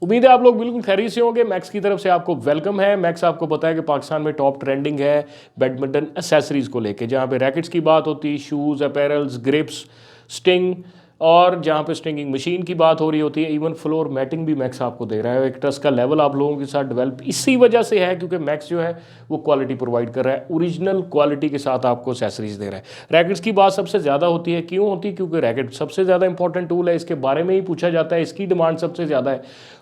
उम्मीद है आप लोग बिल्कुल खैरियत से होंगे। मैक्स की तरफ से आपको वेलकम है। मैक्स आपको पता है कि पाकिस्तान में टॉप ट्रेंडिंग है बैडमिंटन एसेसरीज़ को लेके, जहाँ पे रैकेट्स की बात होती है, शूज़, अपैरल्स, ग्रिप्स, स्टिंग, और जहाँ पे स्टिंगिंग मशीन की बात हो रही होती है, इवन फ्लोर मैटिंग भी मैक्स आपको दे रहा है। एक ट्रस्ट का लेवल आप लोगों के साथ डेवलप इसी वजह से है क्योंकि मैक्स जो है वो क्वालिटी प्रोवाइड कर रहा है, ओरिजिनल क्वालिटी के साथ आपको एसेसरीज दे रहा है। रैकेट्स की बात सबसे ज़्यादा होती है, क्यों होती है? क्योंकि रैकेट सबसे ज़्यादा इंपॉर्टेंट टूल है, इसके बारे में ही पूछा जाता है, इसकी डिमांड सबसे ज़्यादा है।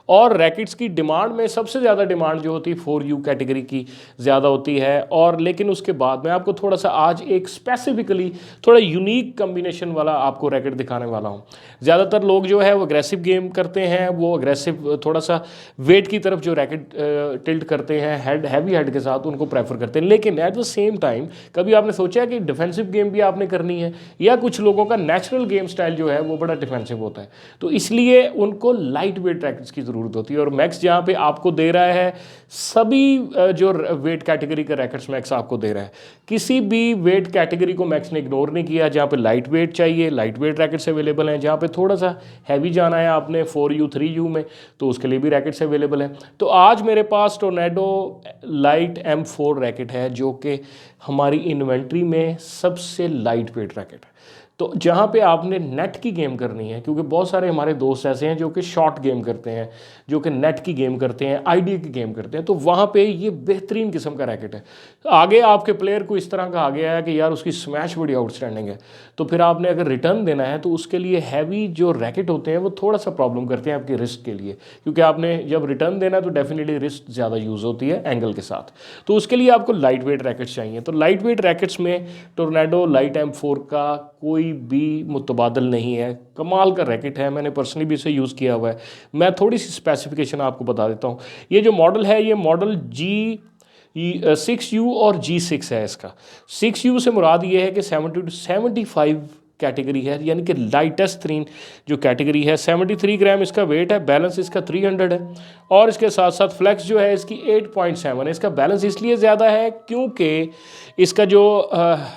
और रैकेट्स की डिमांड में सबसे ज़्यादा डिमांड जो होती है 4U कैटेगरी की ज़्यादा होती है। और लेकिन उसके बाद मैं आपको थोड़ा सा आज एक स्पेसिफिकली थोड़ा यूनिक कम्बिनेशन वाला आपको रैकेट दिखाने वाला हूँ। ज़्यादातर लोग जो है वो अग्रेसिव गेम करते हैं, वो अग्रेसिव थोड़ा सा वेट की तरफ जो रैकेट टिल्ट करते हैं हैवी हेड के साथ, उनको प्रेफर करते हैं। लेकिन एट द सेम टाइम कभी आपने सोचा है कि डिफेंसिव गेम भी आपने करनी है, या कुछ लोगों का नेचुरल गेम स्टाइल जो है वो बड़ा डिफेंसिव होता है, तो इसलिए उनको लाइट वेट रैकेट्स की ज़रूरत होती है। और मैक्स जहाँ पे आपको दे रहा है सभी जो वेट कैटेगरी के रैकेट्स मैक्स आपको दे रहा है, किसी भी वेट कैटेगरी को मैक्स ने इग्नोर नहीं किया। जहाँ पे लाइट वेट चाहिए, लाइट वेट रैकेट्स अवेलेबल हैं। जहाँ पे थोड़ा सा हैवी जाना है आपने 4U 3U में, तो उसके लिए भी रैकेट्स अवेलेबल हैं। तो आज मेरे पास टोर्नेडो लाइट M4 रैकेट है, जो कि हमारी इन्वेंट्री में सबसे लाइट वेट रैकेट है। तो जहाँ पे आपने नेट की गेम करनी है, क्योंकि बहुत सारे हमारे दोस्त ऐसे हैं जो कि शॉर्ट गेम करते हैं, जो कि नेट की गेम करते हैं, आईडी की गेम करते हैं, तो वहाँ पे ये बेहतरीन किस्म का रैकेट है। आगे आपके प्लेयर को इस तरह कहा गया है कि यार उसकी स्मैश बड़ी आउटस्टैंडिंग है, तो फिर आपने अगर रिटर्न देना है तो उसके लिए हैवी जो रैकेट होते हैं वो थोड़ा सा प्रॉब्लम करते हैं आपकी रिस्ट के लिए, क्योंकि आपने जब रिटर्न देना है तो डेफिनेटली रिस्ट ज़्यादा यूज़ होती है एंगल के साथ। तो उसके लिए आपको लाइट वेट रैकेट्स चाहिए। तो लाइट वेट रैकेट्स में टोर्नेडो लाइट M4 का कोई भी मुतबादल नहीं है। कमाल का रैकेट है, मैंने पर्सनली भी इसे यूज़ किया हुआ है। मैं थोड़ी सी स्पेसिफिकेशन आपको बता देता हूँ। ये जो मॉडल है, ये मॉडल G6U और G6 है। इसका 6U से मुराद ये है कि 70 to 75 कैटेगरी है, यानी कि लाइटेस्ट तरीन जो कैटेगरी है। 73 ग्राम इसका वेट है, बैलेंस इसका 300 है, और इसके साथ साथ फ्लैक्स जो है इसकी 8.7 है। इसका बैलेंस इसलिए ज़्यादा है क्योंकि इसका जो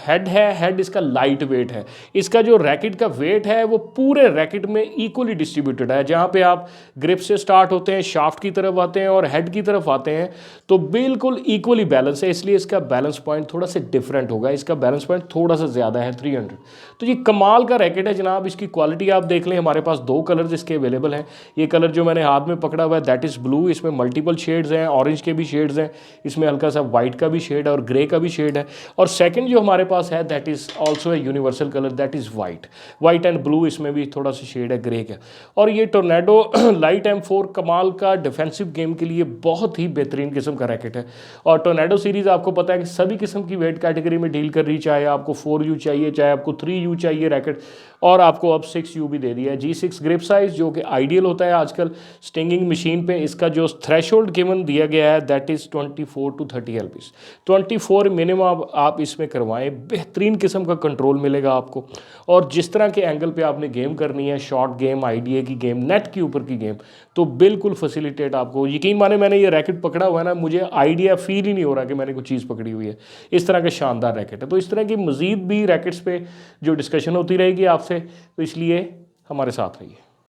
हेड है, हेड इसका लाइट वेट है। इसका जो रैकेट का वेट है वो पूरे रैकेट में इक्वली डिस्ट्रीब्यूटेड है। जहाँ पे आप ग्रिप से स्टार्ट होते हैं, शाफ्ट की तरफ आते हैं और हेड की तरफ आते हैं, तो बिल्कुल इक्वली बैलेंस है, इसलिए इसका बैलेंस पॉइंट थोड़ा सा डिफरेंट होगा। इसका बैलेंस पॉइंट थोड़ा सा ज़्यादा है, 300। तो ये कमाल का रैकेट है जनाब। इसकी क्वालिटी आप देख लें, हमारे पास 2 कलर्स इसके अवेलेबल हैं। ये कलर जो मैंने हाथ में पकड़ा हुआ है दैट इज़ ब्लू, इसमें मल्टीपल शेड्स हैं, ऑरेंज के भी शेड्स हैं, इसमें हल्का सा वाइट का भी शेड है और ग्रे का भी शेड है। और सेकंड जो हमारे पास है that is also a universal colour, that is white and blue, इसमें भी थोड़ा सा शेड है ग्रे का। और ये टोर्नेडो लाइट M4 कमाल का डिफेंसिव गेम के लिए बहुत ही बेहतरीन किस्म का रैकेट है। और टोर्नेडो सीरीज़ आपको पता है कि सभी किस्म की वेट कैटेगरी में डील कर रही, चाहे आपको 4U चाहिए, चाहे आपको 3U चाहिए रैकेट, और आपको अब 6U भी दे दिया है। G6 ग्रिप साइज जो कि आइडियल होता है आजकल स्टिंगिंग मशीन पे। इसका जो थ्रेशोल्ड गिवन दिया गया है that is 24 to 30 LBs, 24 minimum आप इसमें करवाएं, बेहतरीन किस्म का कंट्रोल मिलेगा आपको। और जिस तरह के एंगल पे आपने गेम करनी है, शॉर्ट गेम, IDA की गेम, नेट के ऊपर की गेम, तो बिल्कुल फैसिलिटेट आपको। यकीन माने मैंने ये रैकेट पकड़ा हुआ है ना, मुझे आइडिया फील ही नहीं हो रहा कि मैंने कुछ चीज़ पकड़ी हुई है। इस तरह का शानदार रैकेट है। तो इस तरह की मज़ीद भी रैकेट्स पे जो डिस्कशन होती रहेगी आपसे, तो इसलिए हमारे साथ रहिए।